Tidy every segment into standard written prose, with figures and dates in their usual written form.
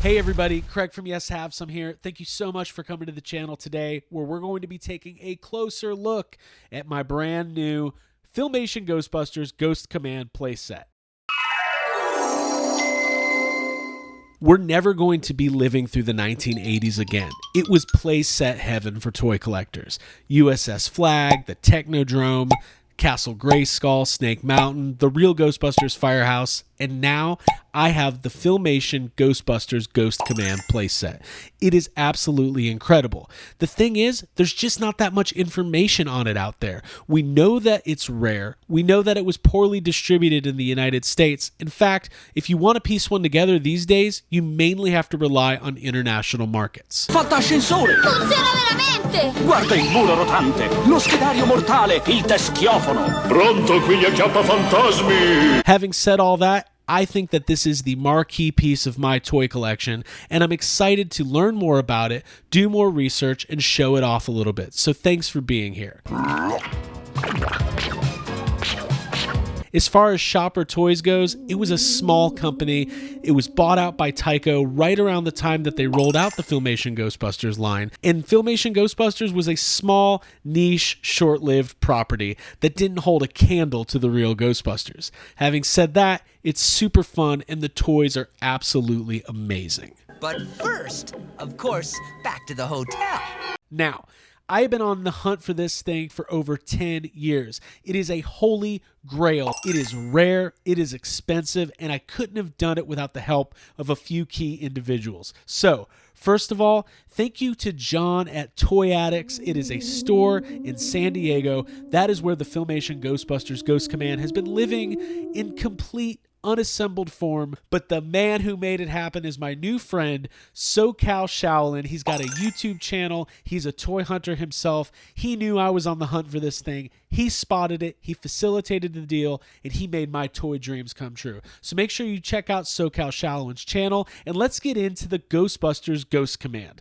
Hey everybody, Craig from Yes Have Some here. Thank you so much for coming to the channel today, where we're going to be taking a closer look at my brand new Filmation Ghostbusters Ghost Command playset. We're never going to be living through the 1980s again. It was playset heaven for toy collectors. USS Flag, the Technodrome, Castle Grayskull, Snake Mountain, the real Ghostbusters Firehouse, and now I have the Filmation Ghostbusters Ghost Command playset. It is absolutely incredible. The thing is, there's just not that much information on it out there. We know that it's rare. We know that it was poorly distributed in the United States. In fact, if you want to piece one together these days, you mainly have to rely on international markets. Fatta ascensore! Funziona veramente! Guarda il muro rotante! Lo schedario mortale! Il teschiofono! Pronto qui gli acchiappafantasmi! Having said all that, I think that this is the marquee piece of my toy collection, and I'm excited to learn more about it, do more research, and show it off a little bit. So thanks for being here. As far as Shopper Toys goes, it was a small company. It was bought out by Tyco right around the time that they rolled out the Filmation Ghostbusters line. And Filmation Ghostbusters was a small, niche, short-lived property that didn't hold a candle to the real Ghostbusters. Having said that, it's super fun and the toys are absolutely amazing. But first, of course, back to the hotel. Now, I have been on the hunt for this thing for over 10 years. It is a holy grail. It is rare, it is expensive, and I couldn't have done it without the help of a few key individuals. So, first of all, thank you to John at Toy Addicts. It is a store in San Diego. That is where the Filmation Ghostbusters Ghost Command has been living in complete unassembled form, but the man who made it happen is my new friend, SoCal Shaolin. He's got a YouTube channel. He's a toy hunter himself. He knew I was on the hunt for this thing. He spotted it. He facilitated the deal, and he made my toy dreams come true. So make sure you check out SoCal Shaolin's channel, and let's get into the Ghostbusters Ghost Command.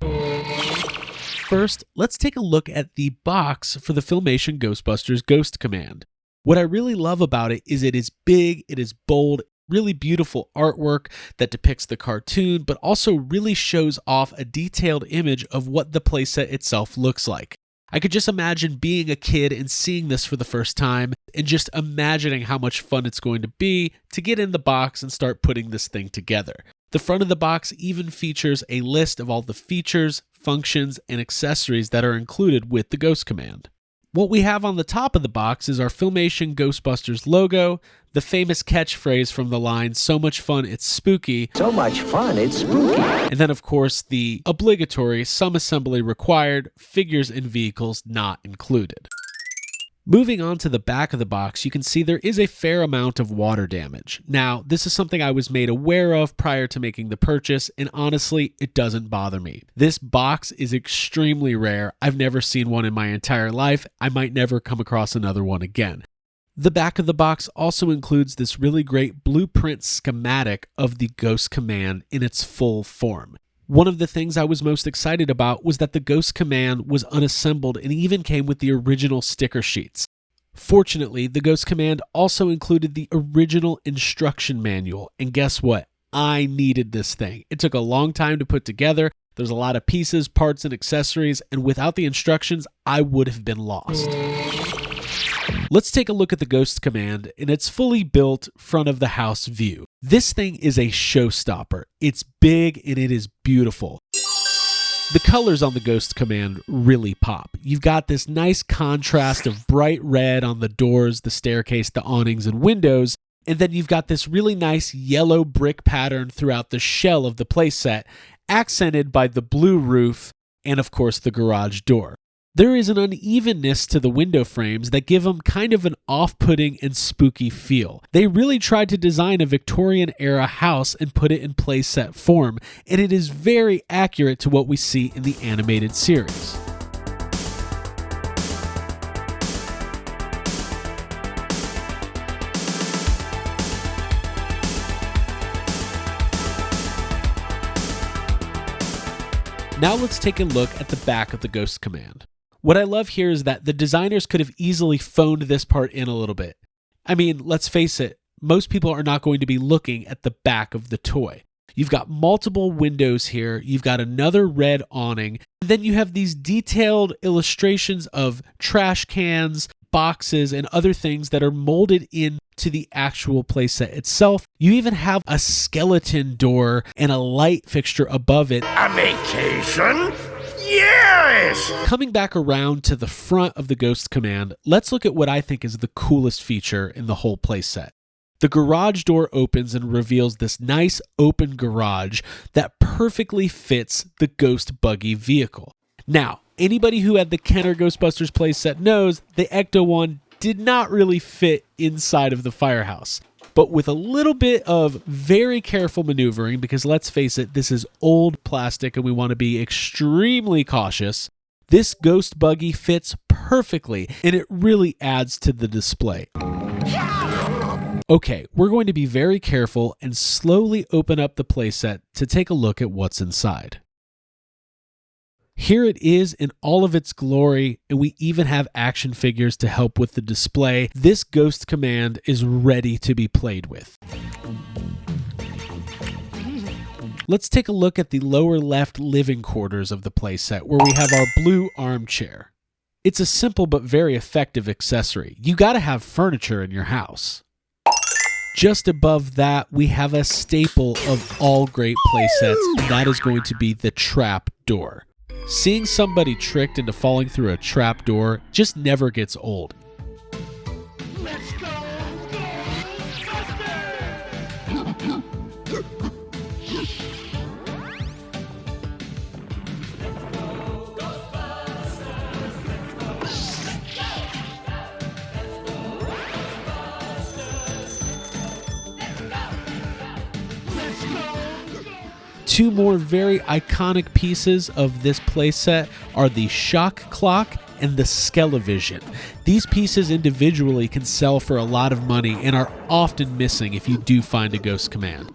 First, let's take a look at the box for the Filmation Ghostbusters Ghost Command. What I really love about it is big, it is bold, really beautiful artwork that depicts the cartoon, but also really shows off a detailed image of what the playset itself looks like. I could just imagine being a kid and seeing this for the first time and just imagining how much fun it's going to be to get in the box and start putting this thing together. The front of the box even features a list of all the features, functions, and accessories that are included with the Ghost Command. What we have on the top of the box is our Filmation Ghostbusters logo, the famous catchphrase from the line, "So much fun, it's spooky." So much fun, it's spooky. And then, of course, the obligatory "some assembly required, figures and vehicles not included." Moving on to the back of the box, you can see there is a fair amount of water damage. Now, this is something I was made aware of prior to making the purchase, and honestly, it doesn't bother me. This box is extremely rare. I've never seen one in my entire life. I might never come across another one again. The back of the box also includes this really great blueprint schematic of the Ghost Command in its full form. One of the things I was most excited about was that the Ghost Command was unassembled and even came with the original sticker sheets. Fortunately, the Ghost Command also included the original instruction manual, and guess what? I needed this thing. It took a long time to put together. There's a lot of pieces, parts, and accessories, and without the instructions, I would have been lost. Let's take a look at the Ghost Command in its fully built front of the house view. This thing is a showstopper. It's big and it is beautiful. The colors on the Ghost Command really pop. You've got this nice contrast of bright red on the doors, the staircase, the awnings, and windows, and then you've got this really nice yellow brick pattern throughout the shell of the playset, accented by the blue roof and, of course, the garage door. There is an unevenness to the window frames that give them kind of an off-putting and spooky feel. They really tried to design a Victorian-era house and put it in playset form, and it is very accurate to what we see in the animated series. Now let's take a look at the back of the Ghost Command. What I love here is that the designers could have easily phoned this part in a little bit. I mean, let's face it, most people are not going to be looking at the back of the toy. You've got multiple windows here. You've got another red awning. And then you have these detailed illustrations of trash cans, boxes, and other things that are molded into the actual playset itself. You even have a skeleton door and a light fixture above it. A vacation? Yes! Coming back around to the front of the Ghost Command, let's look at what I think is the coolest feature in the whole playset. The garage door opens and reveals this nice open garage that perfectly fits the Ghost Buggy vehicle. Now, anybody who had the Kenner Ghostbusters playset knows the Ecto one did not really fit inside of the firehouse. But with a little bit of very careful maneuvering, because let's face it, this is old plastic and we want to be extremely cautious, this Ghost Buggy fits perfectly and it really adds to the display. Okay, we're going to be very careful and slowly open up the playset to take a look at what's inside. Here it is in all of its glory, and we even have action figures to help with the display. This Ghost Command is ready to be played with. Let's take a look at the lower left living quarters of the playset, where we have our blue armchair. It's a simple but very effective accessory. You gotta have furniture in your house. Just above that, we have a staple of all great playsets, and that is going to be the trap door. Seeing somebody tricked into falling through a trap door just never gets old. Let's go, Two more very iconic pieces of this playset are the shock clock and the Skelevision. These pieces individually can sell for a lot of money and are often missing if you do find a Ghost Command.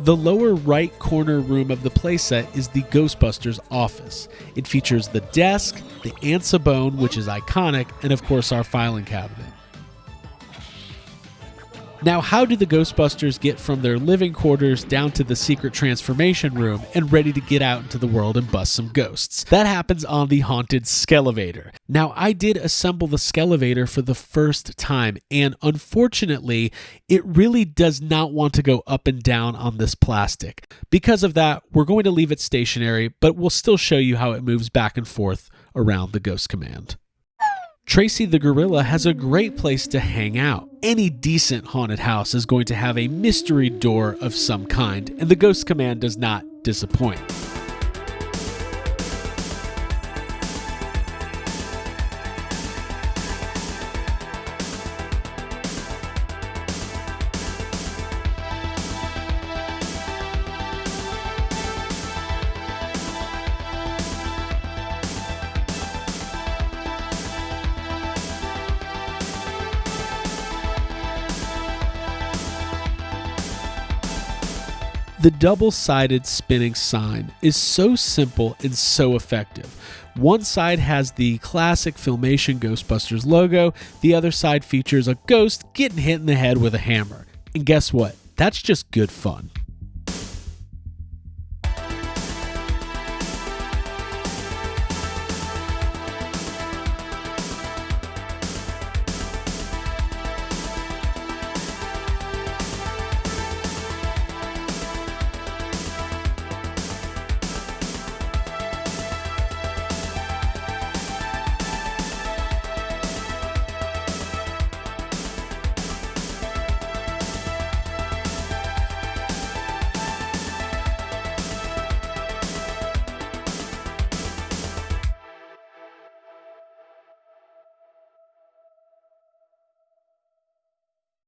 The lower right corner room of the playset is the Ghostbusters Office. It features the desk, the Ansa bone, which is iconic, and of course our filing cabinet. Now, how do the Ghostbusters get from their living quarters down to the secret transformation room and ready to get out into the world and bust some ghosts? That happens on the haunted Skelevator. Now, I did assemble the Skelevator for the first time, and unfortunately, it really does not want to go up and down on this plastic. Because of that, we're going to leave it stationary, but we'll still show you how it moves back and forth around the Ghost Command. Tracy the Gorilla has a great place to hang out. Any decent haunted house is going to have a mystery door of some kind, and the Ghost Command does not disappoint. The double-sided spinning sign is so simple and so effective. One side has the classic Filmation Ghostbusters logo, the other side features a ghost getting hit in the head with a hammer. And guess what? That's just good fun.